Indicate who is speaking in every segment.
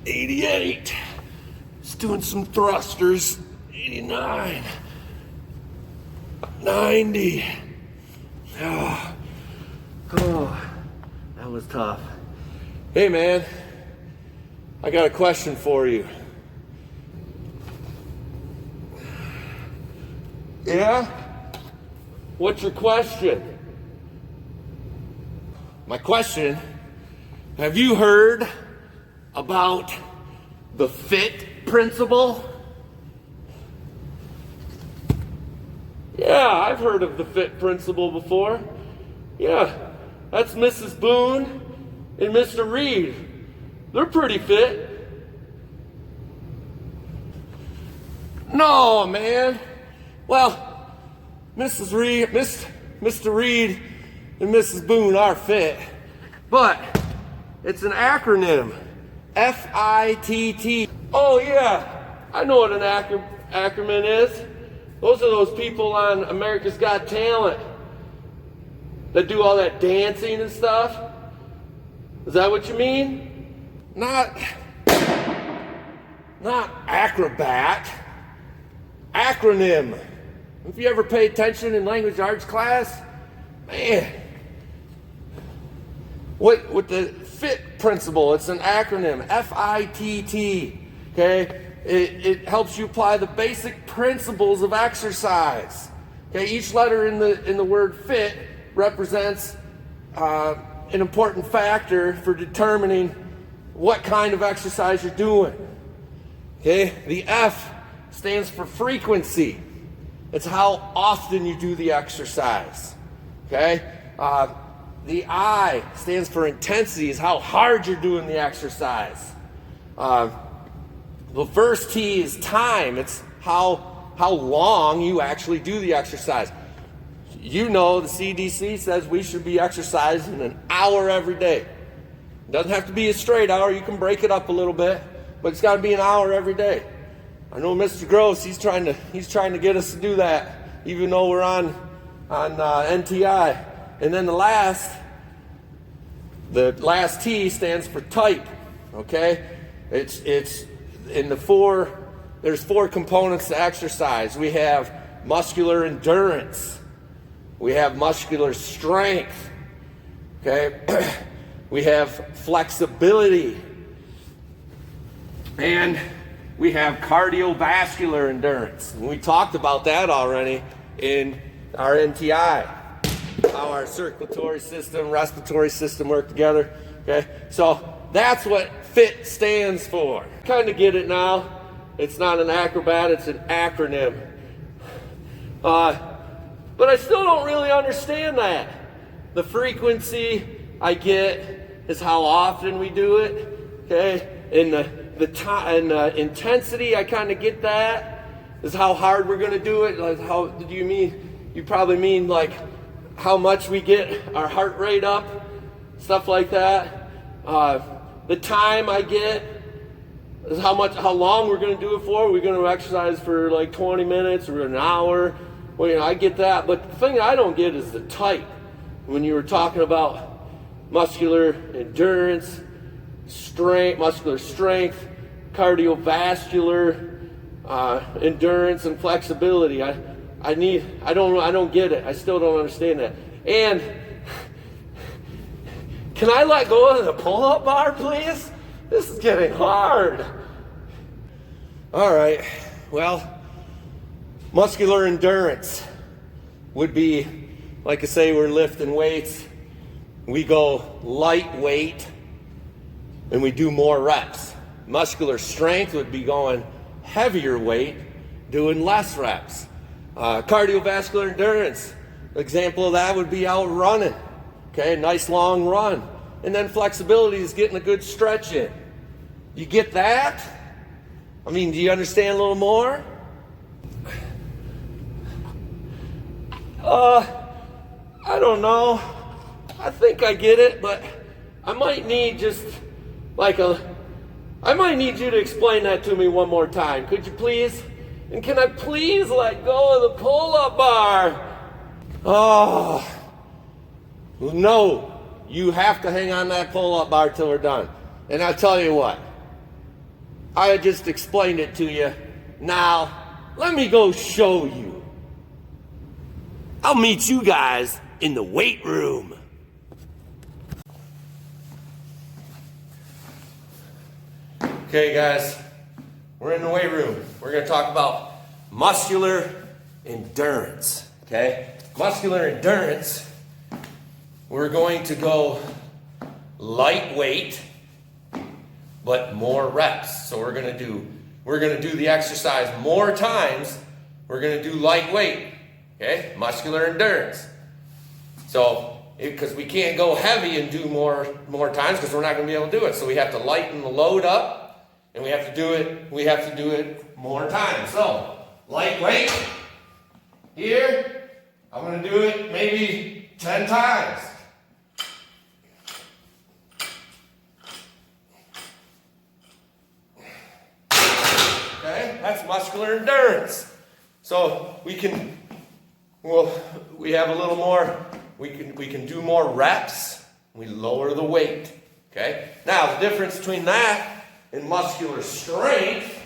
Speaker 1: 88. Just doing some thrusters. 89. 90. Oh, that was tough. Hey man, I got a question for you. Yeah? What's your question? My question, have you heard about the Fitt principle? Yeah, I've heard of the Fitt principle before. Yeah, that's Mrs. Boone and Mr. Reed. They're pretty fit. No, man. Well, Mrs. Reed, Mr. Reed and Mrs. Boone are fit, but it's an acronym. F-I-T-T. Oh yeah, I know what an acronym is. Those are those people on America's Got Talent that do all that dancing and stuff. Is that what you mean? Not acrobat. Acronym. If you ever pay attention in language arts class, man. With the Fitt principle, it's an acronym. F-I-T-T. Okay? It helps you apply the basic principles of exercise. Okay? Each letter in the word fit represents an important factor for determining what kind of exercise you're doing. Okay? The F stands for frequency. It's how often you do the exercise. Okay? The I stands for intensity, is how hard you're doing the exercise. The first T is time. It's how long you actually do the exercise. You know the CDC says we should be exercising an hour every day. It doesn't have to be a straight hour. You can break it up a little bit, but it's got to be an hour every day. I know Mr. Gross, he's trying to get us to do that, even though we're on NTI. And then the last T stands for type. Okay? It's in there's four components to exercise. We have muscular endurance. We have muscular strength. Okay? We have flexibility. And we have cardiovascular endurance. And we talked about that already in our NTI. How our circulatory system, respiratory system work together. Okay? So that's what Fitt stands for. Kind of get it now. It's not an acrobat, it's an acronym. But I still don't really understand that. The frequency I get is how often we do it. Okay? And the time and intensity, I kind of get that. Is how hard we're going to do it. Like how do you mean? You probably mean like how much we get our heart rate up, stuff like that. The time I get is how long we're going to do it for. We're going to exercise for like 20 minutes or an hour. Well, you know, I get that, but the thing I don't get is the type. When you were talking about muscular endurance, strength, muscular strength, cardiovascular endurance, and flexibility. I don't get it. I still don't understand that. And can I let go of the pull-up bar, please? This is getting hard. All right. Well, muscular endurance would be, like I say, we're lifting weights. We go lightweight and we do more reps. Muscular strength would be going heavier weight, doing less reps. Cardiovascular endurance, example of that would be out running. Okay, nice long run. And then flexibility is getting a good stretch in. You get that? I mean, do you understand a little more? I don't know. I think I get it, but I might need I might need you to explain that to me one more time. Could you please? And can I please let go of the pull-up bar? Oh, no. You have to hang on that pull-up bar till we're done. And I'll tell you what. I just explained it to you. Now, let me go show you. I'll meet you guys in the weight room. Okay, guys, we're in the weight room. We're going to talk about muscular endurance. Okay? Muscular endurance, we're going to go lightweight, but more reps. So we're going to do the exercise more times. We're going to do lightweight. Okay? Muscular endurance. So, because we can't go heavy and do more times because we're not going to be able to do it. So we have to lighten the load up, and we have to do it more times. So, lightweight here, I'm going to do it maybe 10 times. Okay? That's muscular endurance. So, we have a little more, we can do more reps, we lower the weight, okay? Now, the difference between that and muscular strength,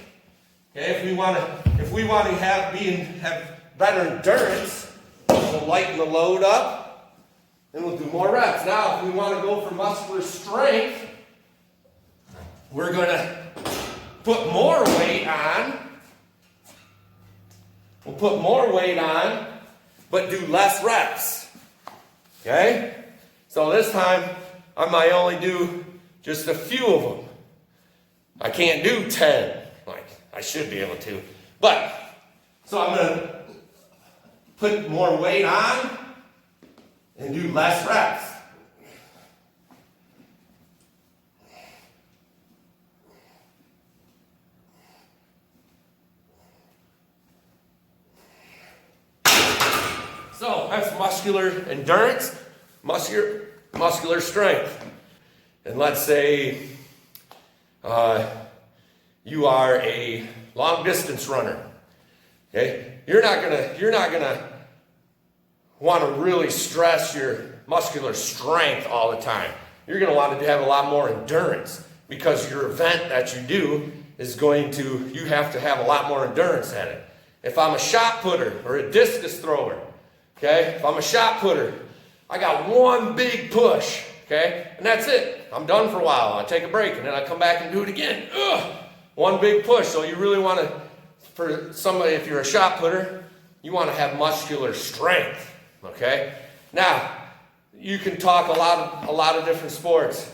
Speaker 1: okay, if we want to have better endurance, we'll lighten the load up, and we'll do more reps. Now, if we want to go for muscular strength, we're going to put more weight on. We'll put more weight on, but do less reps. Okay? So this time, I might only do just a few of them. I can't do 10, like I should be able to. But, so I'm going to put more weight on and do less reps. So that's muscular endurance, muscular strength. And let's say you are a long distance runner. Okay? You're not gonna want to really stress your muscular strength all the time. You're gonna want to have a lot more endurance because your event that you do you have to have a lot more endurance at it. If I'm a shot putter or a discus thrower, okay, if I'm a shot putter, I got one big push, okay, and that's it. I'm done for a while. I take a break, and then I come back and do it again. One big push. So you really want to, for somebody, if you're a shot putter, you want to have muscular strength, okay? Now, you can talk a lot of different sports.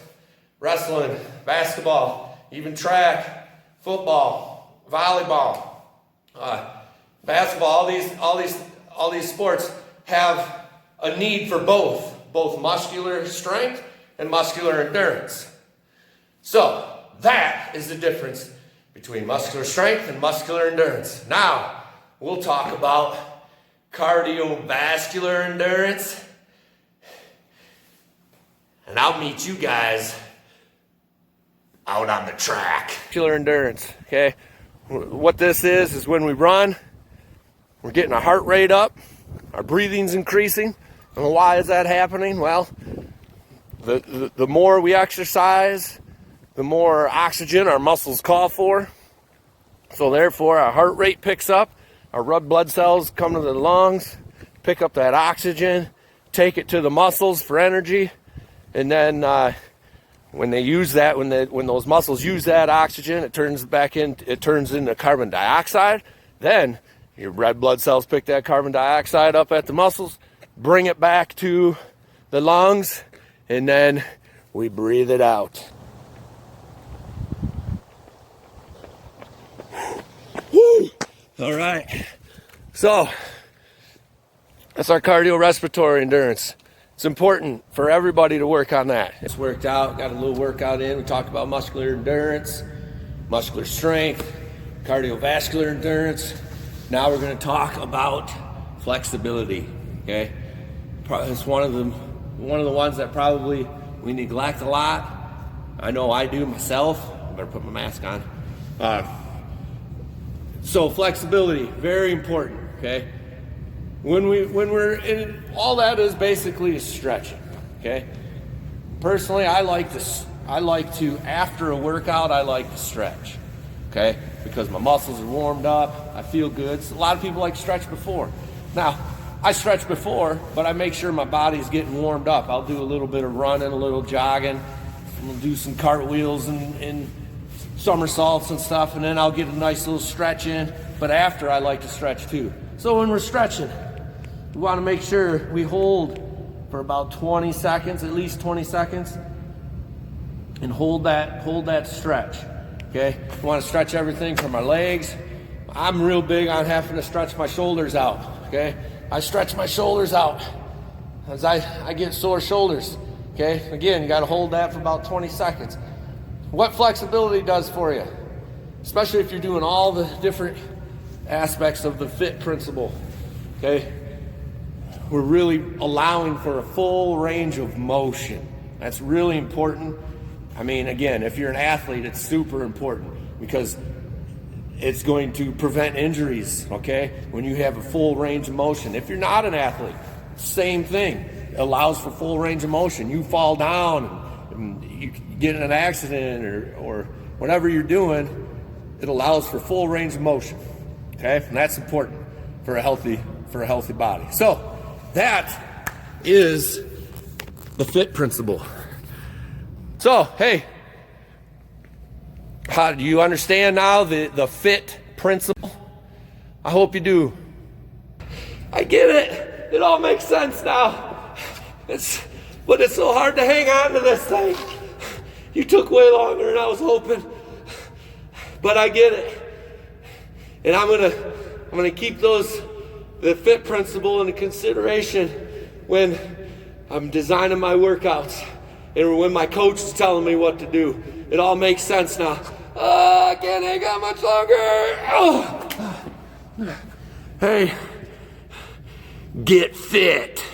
Speaker 1: Wrestling, basketball, even track, football, volleyball, basketball, all these sports have a need for both muscular strength and muscular endurance. So, that is the difference between muscular strength and muscular endurance. Now, we'll talk about cardiovascular endurance. And I'll meet you guys out on the track. Muscular endurance, okay? What this is when we run, we're getting our heart rate up, our breathing's increasing. And why is that happening? Well, the more we exercise, the more oxygen our muscles call for. So therefore, our heart rate picks up, our red blood cells come to the lungs, pick up that oxygen, take it to the muscles for energy, and then when they use that, when those muscles use that oxygen, it turns into carbon dioxide. Then your red blood cells pick that carbon dioxide up at the muscles, bring it back to the lungs, and then we breathe it out. Woo! All right. So, that's our cardiorespiratory endurance. It's important for everybody to work on that. It's worked out, got a little workout in. We talked about muscular endurance, muscular strength, cardiovascular endurance. Now we're going to talk about flexibility. Okay, it's one of the ones that probably we neglect a lot. I know I do myself. I better put my mask on. So flexibility, very important. Okay, when we're in, all that is basically stretching. Okay, personally, I like to after a workout, I like to stretch. okay? Because my muscles are warmed up, I feel good. So a lot of people like to stretch before. Now, I stretch before, but I make sure my body's getting warmed up. I'll do a little bit of running, a little jogging, I'm gonna do some cartwheels and somersaults and stuff, and then I'll get a nice little stretch in. But after, I like to stretch too. So when we're stretching, we wanna make sure we hold for about 20 seconds, at least 20 seconds, and hold that stretch, okay? We wanna stretch everything from our legs. I'm real big on having to stretch my shoulders out, okay? I stretch my shoulders out as I get sore shoulders, okay? Again, you gotta hold that for about 20 seconds. What flexibility does for you, especially if you're doing all the different aspects of the Fitt principle, okay? We're really allowing for a full range of motion. That's really important. I mean, again, if you're an athlete, it's super important because it's going to prevent injuries, okay? When you have a full range of motion. If you're not an athlete, same thing. It allows for full range of motion. You fall down and you get in an accident or whatever you're doing, it allows for full range of motion, okay? And that's important for a healthy body. So that is the Fitt principle. So, hey, how do you understand now the Fitt principle? I hope you do. I get it. It all makes sense now. But it's so hard to hang on to this thing. You took way longer than I was hoping. But I get it. And I'm gonna keep the Fitt principle into consideration when I'm designing my workouts and when my coach is telling me what to do. It all makes sense now. Oh, I can't hang on much longer. Oh. Hey, get fit.